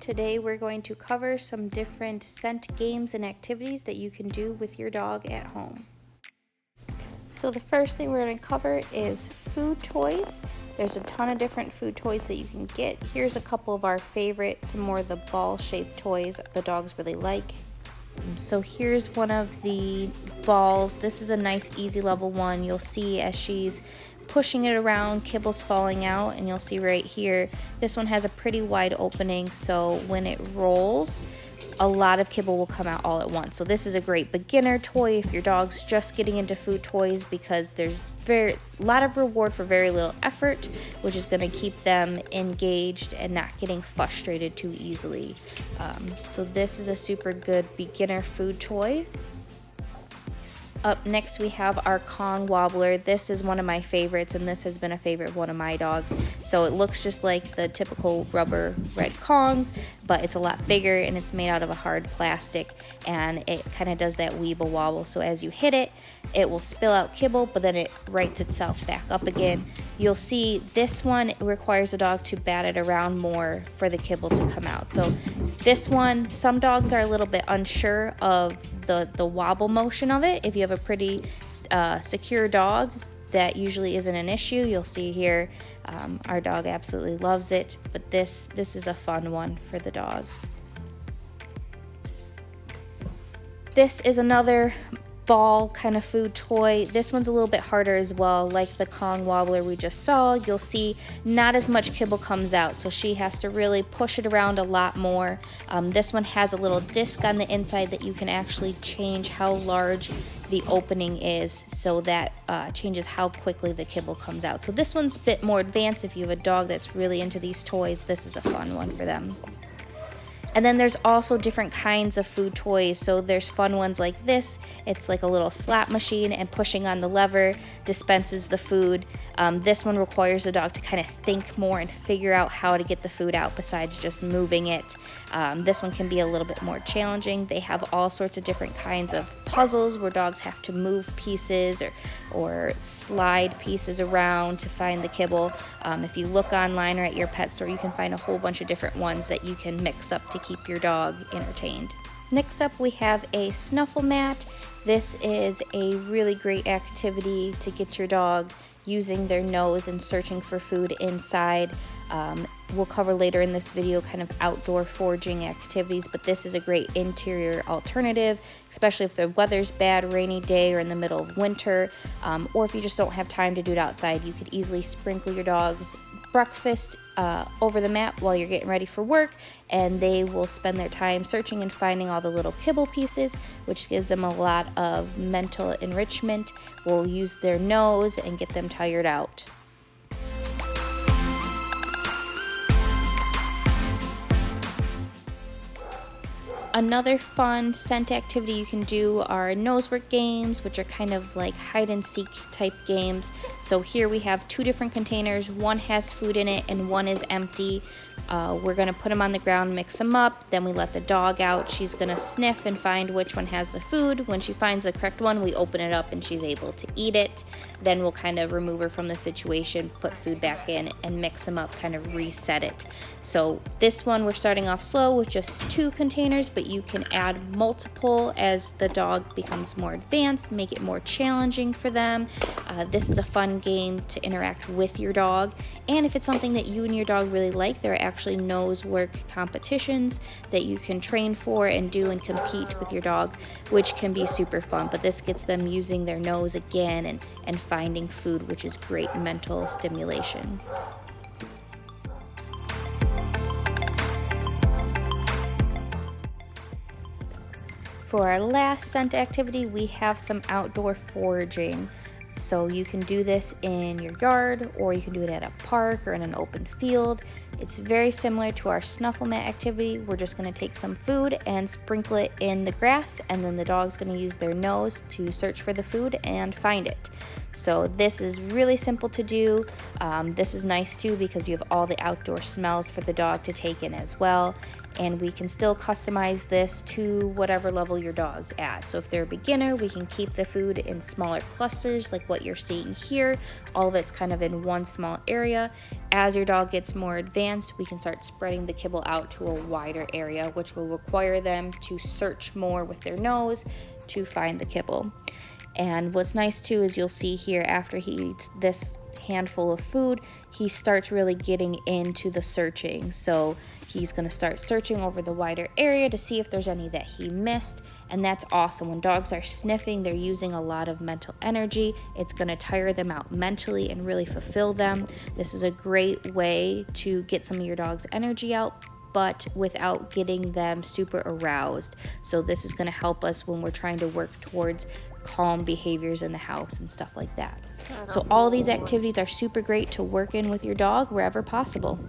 Today we're going to cover some different scent games and activities that you can do with your dog at home. So the first thing we're going to cover is food toys. There's a ton of different food toys that you can get. Here's a couple of our favorites, some more of the ball-shaped toys the dogs really like. So here's one of the balls. This is a nice easy level one. You'll see as she's pushing it around, kibble's falling out, and you'll see right here, this one has a pretty wide opening, so when it rolls, a lot of kibble will come out all at once. So this is a great beginner toy if your dog's just getting into food toys, because there's a lot of reward for very little effort, which is going to keep them engaged and not getting frustrated too easily. So this is a super good beginner food toy. Up next we have our Kong wobbler. This is one of my favorites, and this has been a favorite of one of my dogs. So it looks just like the typical rubber red Kongs, but it's a lot bigger and it's made out of a hard plastic, and it kind of does that weeble wobble. So as you hit it, it will spill out kibble, but then it rights itself back up again. You'll see this one requires a dog to bat it around more for the kibble to come out. So this one, some dogs are a little bit unsure of the wobble motion of it. If you have a pretty secure dog, that usually isn't an issue. You'll see here our dog absolutely loves it, but this is a fun one for the dogs. This is another ball kind of food toy. This one's a little bit harder as well. Like the Kong wobbler we just saw, you'll see not as much kibble comes out, so she has to really push it around a lot more. This one has a little disc on the inside that you can actually change how large the opening is, so that changes how quickly the kibble comes out. So this one's a bit more advanced. If you have a dog that's really into these toys, this is a fun one for them. And then there's also different kinds of food toys. So there's fun ones like this. It's like a little slap machine, and pushing on the lever dispenses the food. This one requires the dog to kind of think more and figure out how to get the food out besides just moving it. This one can be a little bit more challenging. They have all sorts of different kinds of puzzles where dogs have to move pieces or slide pieces around to find the kibble. If you look online or at your pet store, you can find a whole bunch of different ones that you can mix up to keep your dog entertained. Next up we have a snuffle mat. This is a really great activity to get your dog using their nose and searching for food inside. We'll cover later in this video kind of outdoor foraging activities, but this is a great interior alternative, especially if the weather's bad, rainy day, or in the middle of winter, or if you just don't have time to do it outside. You could easily sprinkle your dog's breakfast over the mat while you're getting ready for work, and they will spend their time searching and finding all the little kibble pieces, which gives them a lot of mental enrichment. Will use their nose and get them tired out. Another fun scent activity you can do are nose work games, which are kind of like hide and seek type games. So here we have two different containers. One has food in it and one is empty. We're going to put them on the ground, mix them up, then we let the dog out. She's going to sniff and find which one has the food. When she finds the correct one, we open it up and she's able to eat it. Then we'll kind of remove her from the situation, put food back in, and mix them up, kind of reset it. So this one we're starting off slow with just two containers, but you can add multiple as the dog becomes more advanced, make it more challenging for them. This is a fun game to interact with your dog, and if it's something that you and your dog really like, there are actually nose work competitions that you can train for and do and compete with your dog, which can be super fun. But this gets them using their nose again and finding food, which is great mental stimulation. For our last scent activity, we have some outdoor foraging. So you can do this in your yard, or you can do it at a park or in an open field. It's very similar to our snuffle mat activity. We're just going to take some food and sprinkle it in the grass, and then the dog's going to use their nose to search for the food and find it. So this is really simple to do. This is nice too because you have all the outdoor smells for the dog to take in as well. and we can still customize this to whatever level your dog's at. So if they're a beginner, we can keep the food in smaller clusters like what you're seeing here. All of it's kind of in one small area. As your dog gets more advanced, we can start spreading the kibble out to a wider area, which will require them to search more with their nose to find the kibble. And what's nice too is you'll see here after he eats this handful of food, he starts really getting into the searching. So he's going to start searching over the wider area to see if there's any that he missed. And that's awesome. When dogs are sniffing, they're using a lot of mental energy. It's going to tire them out mentally and really fulfill them. This is a great way to get some of your dog's energy out, but without getting them super aroused. So this is going to help us when we're trying to work towards calm behaviors in the house and stuff like that. So all these activities are super great to work in with your dog wherever possible.